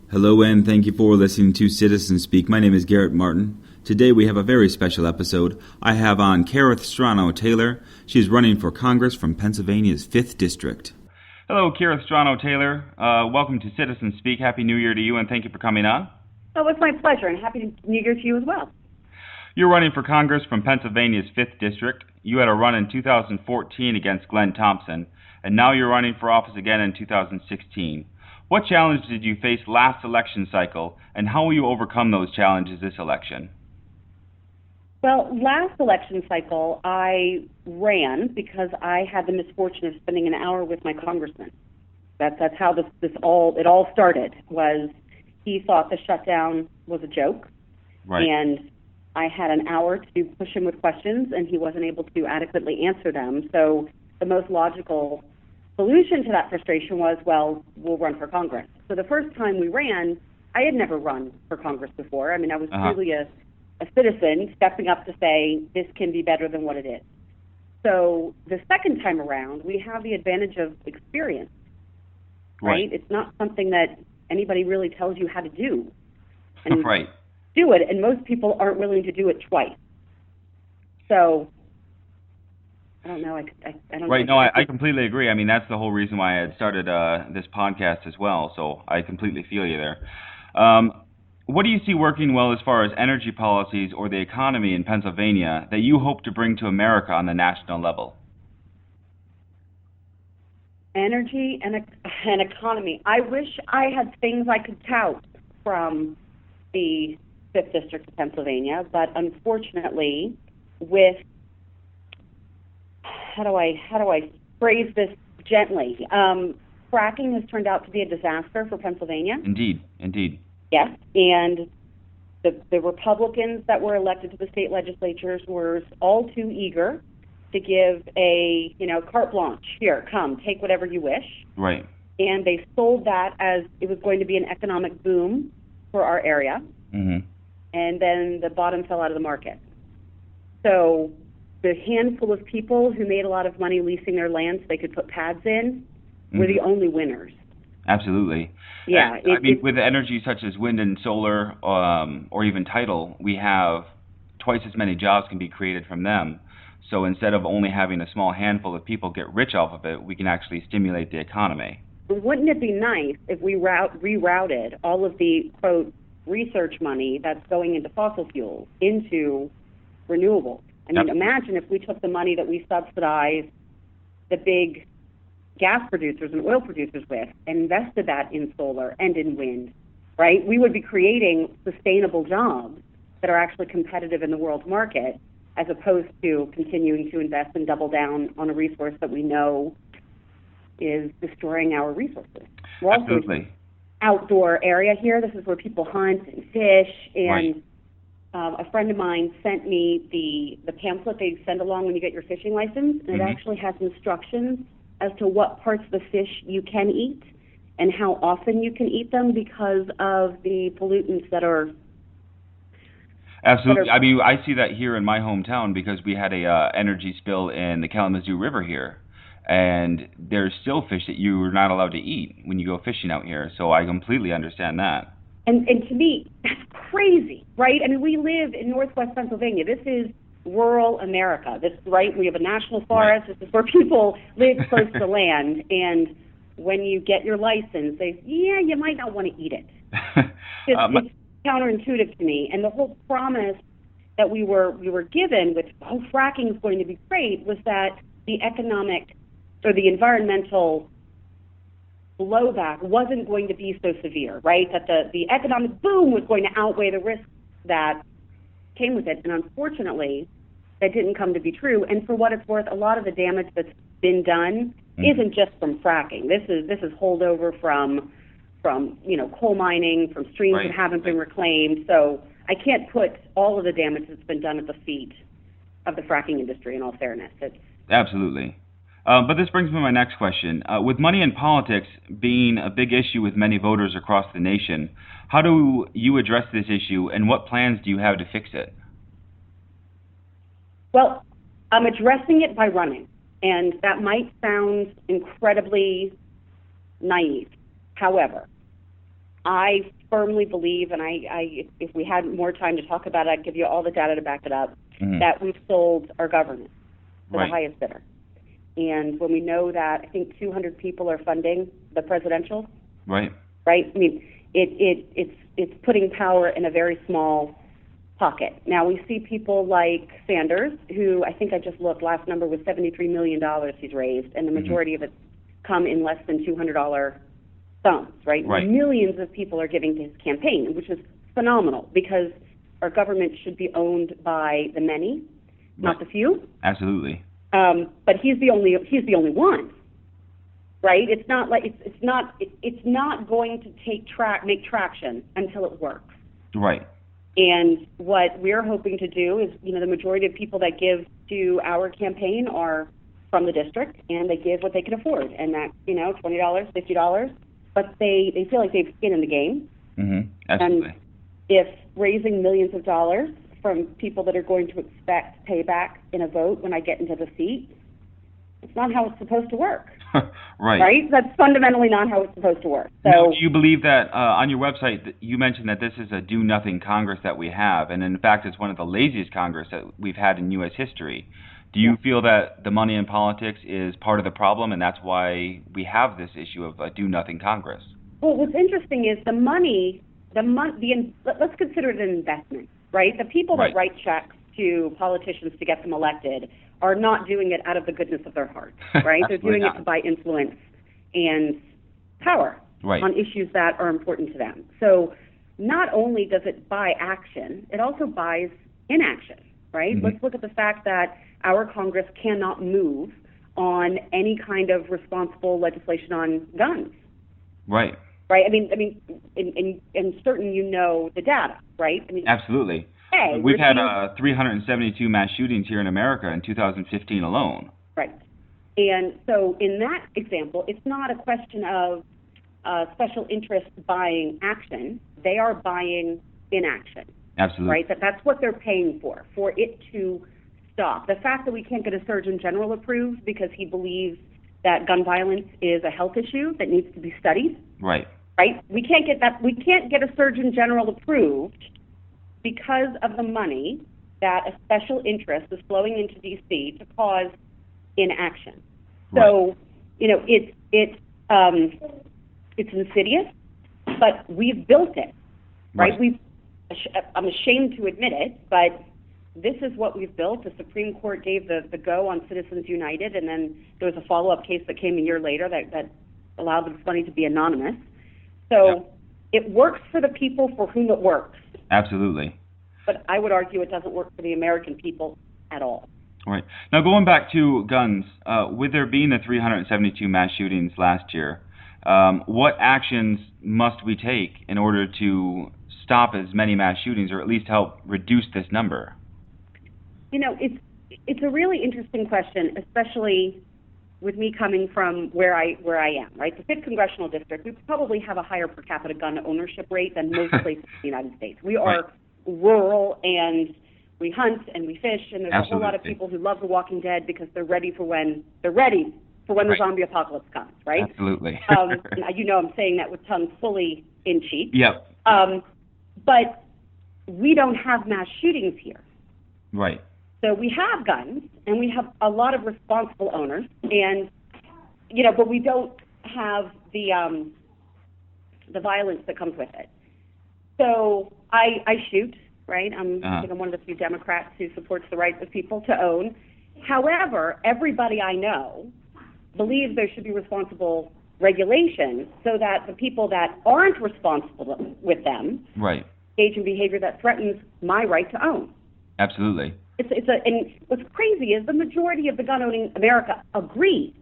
Hello and thank you for listening to Citizen Speak. My name is Garrett Martin. Today we have a very special episode. I have on Kerith Strano Taylor. She's running for Congress from Pennsylvania's 5th District. Hello, Kerith Strano Taylor. Welcome to Citizen Speak. Happy New Year to you, and thank you for coming on. Oh, it's my pleasure, and happy New Year to you as well. You're running for Congress from Pennsylvania's 5th District. You had a run in 2014 against Glenn Thompson, and now you're running for office again in 2016. What challenge did you face last election cycle, and how will you overcome those challenges this election? Well, last election cycle, I ran because I had the misfortune of spending an hour with my congressman. That's how it all started. Was he thought the shutdown was a joke, right? And I had an hour to push him with questions, and he wasn't able to adequately answer them. So the most logical solution to that frustration was, well, we'll run for Congress. So the first time we ran, I had never run for Congress before. I mean, I was really a citizen stepping up to say, this can be better than what it is. So the second time around, we have the advantage of experience, right? It's not something that anybody really tells you how to do. And right. Do it, and most people aren't willing to do it twice. So I don't know. I don't. Right. No, I completely agree. I mean, that's the whole reason why I had started this podcast as well. So I completely feel you there. What do you see working well as far as energy policies or the economy in Pennsylvania that you hope to bring to America on the national level? Energy and economy. I wish I had things I could tout from the 5th District of Pennsylvania, but unfortunately, with how do I phrase this gently? Fracking has turned out to be a disaster for Pennsylvania. Indeed. Yes, and the Republicans that were elected to the state legislatures were all too eager to give a carte blanche. Here, come, take whatever you wish. Right. And they sold that as it was going to be an economic boom for our area. Mm-hmm. And then the bottom fell out of the market. So the handful of people who made a lot of money leasing their land so they could put pads in were the only winners. Absolutely. Yeah. I mean, with energy such as wind and solar, or even tidal, we have twice as many jobs can be created from them. So instead of only having a small handful of people get rich off of it, we can actually stimulate the economy. Wouldn't it be nice if we rerouted all of the, quote, research money that's going into fossil fuels into renewables? I mean, imagine if we took the money that we subsidize the big gas producers and oil producers with and invested that in solar and in wind, right? We would be creating sustainable jobs that are actually competitive in the world market, as opposed to continuing to invest and double down on a resource that we know is destroying our resources. We're also Absolutely. Outdoor area here. This is where people hunt and fish, and right. A friend of mine sent me the pamphlet they send along when you get your fishing license, and it actually has instructions as to what parts of the fish you can eat and how often you can eat them because of the pollutants that are... Absolutely. I mean, I see that here in my hometown because we had a energy spill in the Kalamazoo River here, and there's still fish that you're not allowed to eat when you go fishing out here. So I completely understand that. And to me, that's crazy, right? I mean, we live in Northwest Pennsylvania. This is rural America. This, right? We have a national forest. Right. This is where people live close to land. And when you get your license, you might not want to eat it. It's counterintuitive to me. And the whole promise that we were given with, fracking is going to be great, was that the economic or the environmental blowback wasn't going to be so severe, right? That the economic boom was going to outweigh the risks that came with it. And unfortunately, that didn't come to be true. And for what it's worth, a lot of the damage that's been done isn't just from fracking. This is holdover from coal mining, from streams that haven't been reclaimed. So I can't put all of the damage that's been done at the feet of the fracking industry, in all fairness. Absolutely. But this brings me to my next question. With money in politics being a big issue with many voters across the nation, how do you address this issue, and what plans do you have to fix it? Well, I'm addressing it by running, and that might sound incredibly naive. However, I firmly believe, and if we had more time to talk about it, I'd give you all the data to back it up, that we've sold our government to the highest bidder. And when we know that I think 200 people are funding the presidential, right? I mean, it's putting power in a very small pocket. Now we see people like Sanders, who I think I just looked, last number was $73 million he's raised, and the majority of it's come in less than $200 sums, right? Millions of people are giving to his campaign, which is phenomenal because our government should be owned by the many, not the few. Absolutely. But he's the only one, right? It's not like it's not going to make traction until it works. Right. And what we're hoping to do is, the majority of people that give to our campaign are from the district, and they give what they can afford, and that's $20, $50, but they feel like they've skin in the game. Absolutely. And if raising millions of dollars from people that are going to expect payback in a vote when I get into the seat, it's not how it's supposed to work. Right? That's fundamentally not how it's supposed to work. So, now, do you believe that on your website you mentioned that this is a do-nothing Congress that we have, and in fact it's one of the laziest Congress that we've had in U.S. history. Do you feel that the money in politics is part of the problem, and that's why we have this issue of a do-nothing Congress? Well, what's interesting is let's consider it an investment, right? The people that write checks to politicians to get them elected are not doing it out of the goodness of their hearts, right? They're doing it to buy influence and power on issues that are important to them. So not only does it buy action, it also buys inaction, right? Let's look at the fact that our Congress cannot move on any kind of responsible legislation on guns. Right. I mean, in certain the data, right? I mean, absolutely. Hey, we've had 372 mass shootings here in America in 2015 alone. Right. And so in that example, it's not a question of special interest buying action. They are buying inaction. Absolutely. Right? That's what they're paying for it to stop. The fact that we can't get a Surgeon General approved because he believes that gun violence is a health issue that needs to be studied. Right? We can't get that. We can't get a Surgeon General approved because of the money that a special interest is flowing into D.C. to cause inaction. So, it's insidious, but we've built it, right? I'm ashamed to admit it, but this is what we've built. The Supreme Court gave the go on Citizens United, and then there was a follow-up case that came a year later that allowed the money to be anonymous. So it works for the people for whom it works. Absolutely. But I would argue it doesn't work for the American people at all. Right. Now, going back to guns, with there being the 372 mass shootings last year, what actions must we take in order to stop as many mass shootings, or at least help reduce this number? It's a really interesting question, especially with me coming from where I am, right? The 5th Congressional District, we probably have a higher per capita gun ownership rate than most places in the United States. We are rural, and we hunt and we fish, and there's a whole lot of people who love The Walking Dead because they're ready for when the zombie apocalypse comes, right? Absolutely. And I'm saying that with tongue fully in cheek. Yep. But we don't have mass shootings here. Right. So we have guns, and we have a lot of responsible owners, and but we don't have the violence that comes with it. So I shoot, right? I think I'm one of the few Democrats who supports the rights of people to own. However, everybody I know believes there should be responsible regulation so that the people that aren't responsible with them engage in behavior that threatens my right to own. Absolutely. And what's crazy is the majority of the gun-owning America agrees.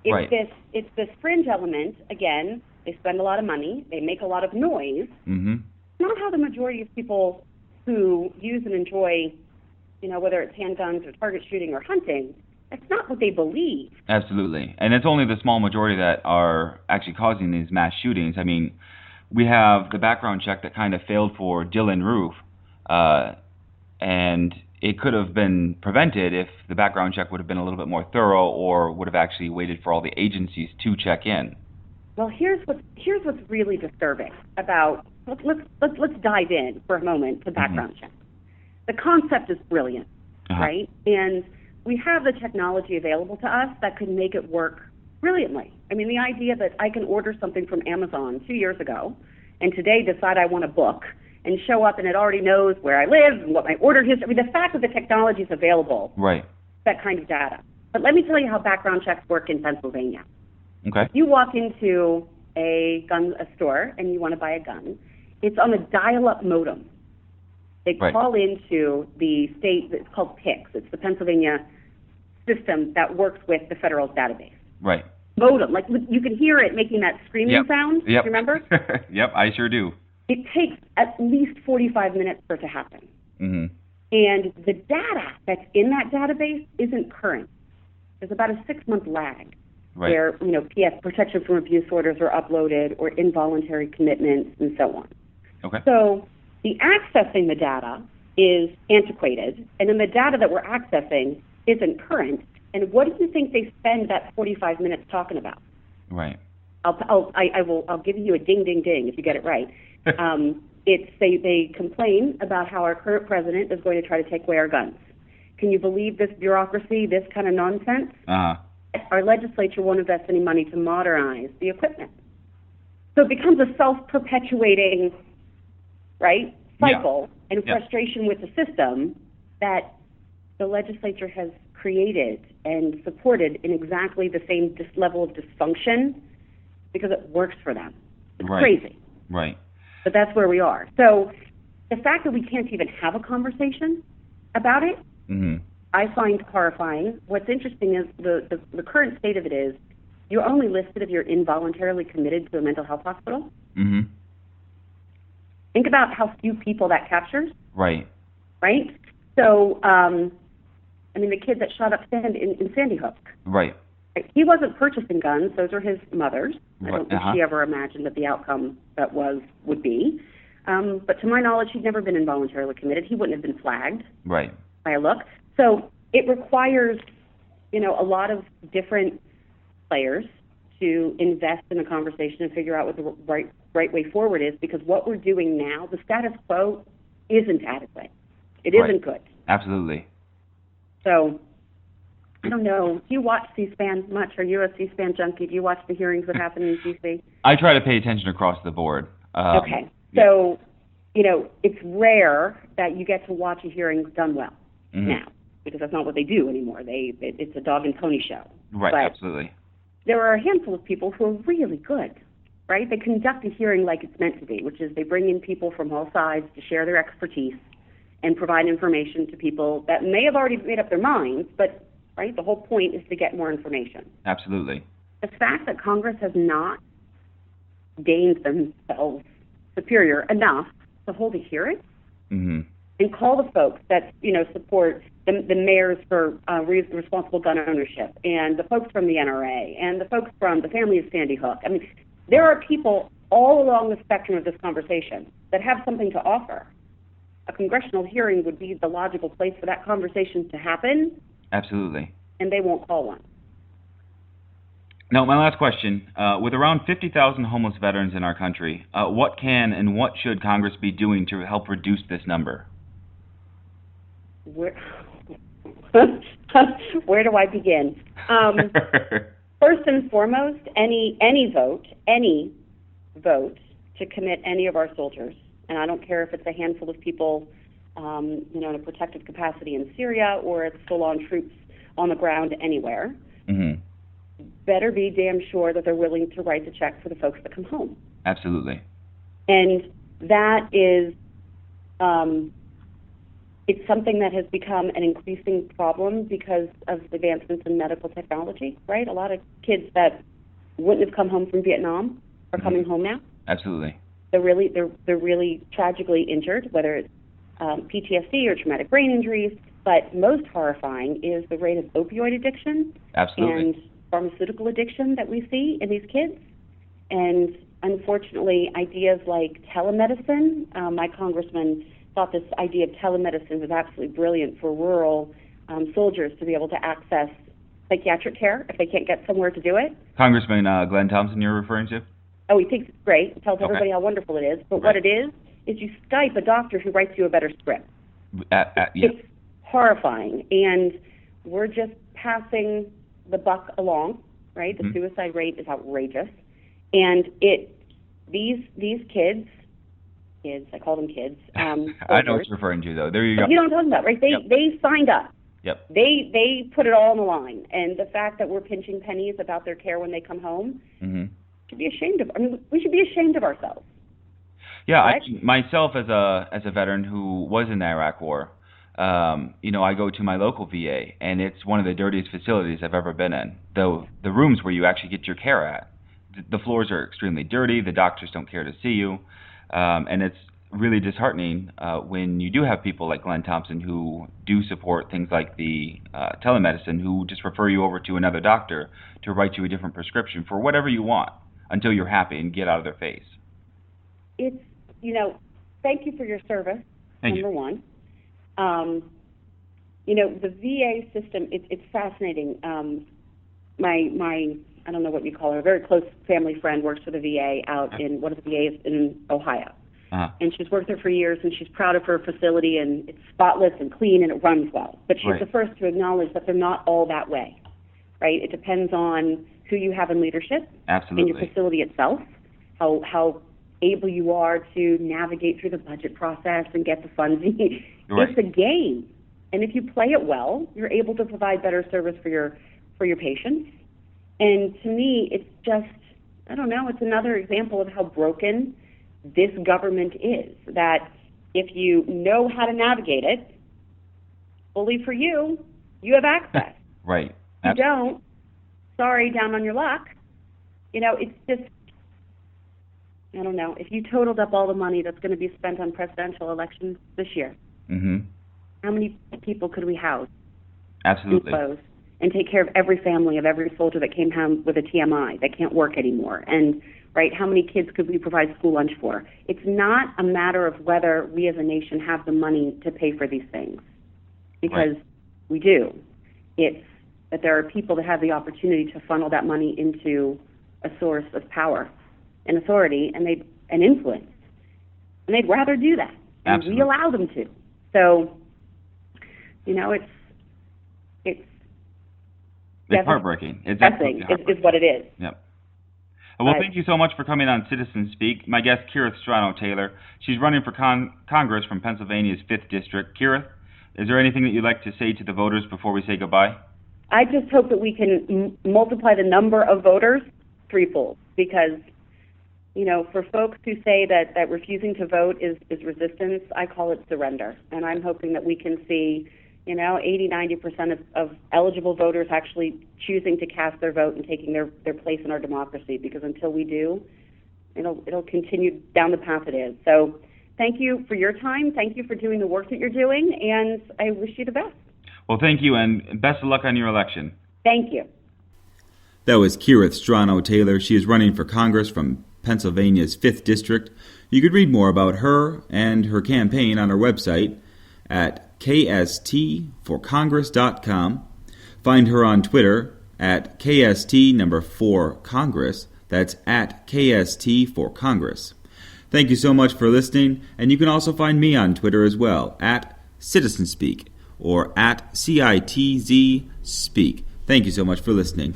It's this fringe element. Again, they spend a lot of money, they make a lot of noise. It's not how the majority of people who use and enjoy, whether it's handguns or target shooting or hunting, that's not what they believe. Absolutely. And it's only the small majority that are actually causing these mass shootings. I mean, we have the background check that kind of failed for Dylan Roof, and it could have been prevented if the background check would have been a little bit more thorough, or would have actually waited for all the agencies to check in. Well, here's what's really disturbing about. Let's dive in for a moment to background check. The concept is brilliant, right? And we have the technology available to us that could make it work brilliantly. I mean, the idea that I can order something from Amazon 2 years ago and today decide I want a book and show up and it already knows where I live and what my order history. I mean, the fact that the technology is available, right? That kind of data. But let me tell you how background checks work in Pennsylvania. Okay. You walk into a store and you want to buy a gun. It's on a dial-up modem. They call into the state, it's called PICS. It's the Pennsylvania system that works with the federal database. Right. Modem, like you can hear it making that screaming sound. Yep. You remember? Yep, I sure do. It takes at least 45 minutes for it to happen. Mm-hmm. And the data that's in that database isn't current. There's about a 6-month lag where, PS, protection from abuse orders are uploaded or involuntary commitments and so on. Okay. So the accessing the data is antiquated, and then the data that we're accessing isn't current. And what do you think they spend that 45 minutes talking about? Right. I'll give you a ding, ding, ding if you get it right. They complain about how our current president is going to try to take away our guns. Can you believe this bureaucracy, this kind of nonsense? Our legislature won't invest any money to modernize the equipment. So it becomes a self-perpetuating, cycle and frustration with the system that the legislature has created and supported in exactly the same level of dysfunction because it works for them. It's crazy. Right. But that's where we are. So the fact that we can't even have a conversation about it, I find horrifying. What's interesting is the current state of it is you're only listed if you're involuntarily committed to a mental health hospital. Mm-hmm. Think about how few people that captures. Right. Right? So, the kid that shot up in Sandy Hook. Right. He wasn't purchasing guns. Those are his mother's. I don't think she ever imagined that the outcome would be. But to my knowledge, he'd never been involuntarily committed. He wouldn't have been flagged by a look. So it requires, a lot of different players to invest in a conversation and figure out what the right way forward is, because what we're doing now, the status quo, isn't adequate. It isn't good. Absolutely. So I don't know. Do you watch C-SPAN much? Are you a C-SPAN junkie? Do you watch the hearings that happen in D.C.? I try to pay attention across the board. Okay. So, it's rare that you get to watch a hearing done well now, because that's not what they do anymore. It's a dog and pony show. Right, but absolutely. There are a handful of people who are really good, right? They conduct a hearing like it's meant to be, which is they bring in people from all sides to share their expertise and provide information to people that may have already made up their minds, but the whole point is to get more information. Absolutely. The fact that Congress has not deemed themselves superior enough to hold a hearing and call the folks that support the mayors for responsible gun ownership, and the folks from the NRA, and the folks from the family of Sandy Hook. I mean, there are people all along the spectrum of this conversation that have something to offer. A congressional hearing would be the logical place for that conversation to happen. Absolutely. And they won't call one. Now, my last question. With around 50,000 homeless veterans in our country, what can and what should Congress be doing to help reduce this number? Where do I begin? First and foremost, any vote to commit any of our soldiers, and I don't care if it's a handful of people, in a protective capacity in Syria, or it's full-on troops on the ground anywhere, better be damn sure that they're willing to write the check for the folks that come home. Absolutely. And that is, it's something that has become an increasing problem because of advancements in medical technology, right? A lot of kids that wouldn't have come home from Vietnam are coming home now. Absolutely. They're really tragically injured, whether it's PTSD or traumatic brain injuries. But most horrifying is the rate of opioid addiction and pharmaceutical addiction that we see in these kids. And unfortunately, ideas like telemedicine, my congressman thought this idea of telemedicine was absolutely brilliant for rural soldiers to be able to access psychiatric care if they can't get somewhere to do it. Congressman Glenn Thompson you're referring to? Oh, he thinks it's great. He tells everybody how wonderful it is. But what it is you Skype a doctor who writes you a better script. It's horrifying. And we're just passing the buck along, right? The suicide rate is outrageous. And these kids, I call them kids. I know what you're referring to, though. There you go. You know what I'm talking about, right? They signed up. Yep. They put it all on the line. And the fact that we're pinching pennies about their care when they come home, should be ashamed of. I mean, we should be ashamed of ourselves. Yeah, myself as a veteran who was in the Iraq War, I go to my local VA, and it's one of the dirtiest facilities I've ever been in. The rooms where you actually get your care at, the floors are extremely dirty. The doctors don't care to see you, and it's really disheartening when you do have people like Glenn Thompson who do support things like the telemedicine, who just refer you over to another doctor to write you a different prescription for whatever you want until you're happy and get out of their face. It's, thank you for your service, number one. The VA system, it's fascinating. My I don't know what you call her, a very close family friend works for the VA out in one of the VAs in Ohio. And she's worked there for years, and she's proud of her facility, and it's spotless and clean, and it runs well. But she's the first to acknowledge that they're not all that way, right? It depends on who you have in leadership in your facility itself, how able you are to navigate through the budget process and get the funds you need. It's a game. And if you play it well, you're able to provide better service for your patients. And to me, it's just, I don't know, it's another example of how broken this government is, that if you know how to navigate it, fully for you, you have access. Right. If you don't, sorry, down on your luck. It's just, I don't know. If you totaled up all the money that's going to be spent on presidential elections this year, how many people could we house? Absolutely. And take care of every family of every soldier that came home with a TMI that can't work anymore? And, right, how many kids could we provide school lunch for? It's not a matter of whether we as a nation have the money to pay for these things, because we do. It's that there are people that have the opportunity to funnel that money into a source of power and authority and influence. And they'd rather do that. And we allow them to. So, it's heartbreaking. It's depressing is what it is. Yep. Well, thank you so much for coming on Citizen Speak. My guest, Kerith Strano Taylor. She's running for Congress from Pennsylvania's 5th District. Kerith, is there anything that you'd like to say to the voters before we say goodbye? I just hope that we can multiply the number of voters threefold, because, for folks who say that refusing to vote is resistance, I call it surrender. And I'm hoping that we can see 80-90% of eligible voters actually choosing to cast their vote and taking their place in our democracy, because until we do, it'll continue down the path it is. So thank you for your time. Thank you for doing the work that you're doing, and I wish you the best. Well, thank you, and best of luck on your election. Thank you. That was Kerith Strano Taylor. She is running for Congress from Pennsylvania's 5th District. You could read more about her and her campaign on her website at kstforcongress.com. Find her on Twitter at KST4Congress. That's at KST4Congress. Thank you so much for listening, and you can also find me on Twitter as well, at CitizenSpeak or at CITZSpeak. Thank you so much for listening.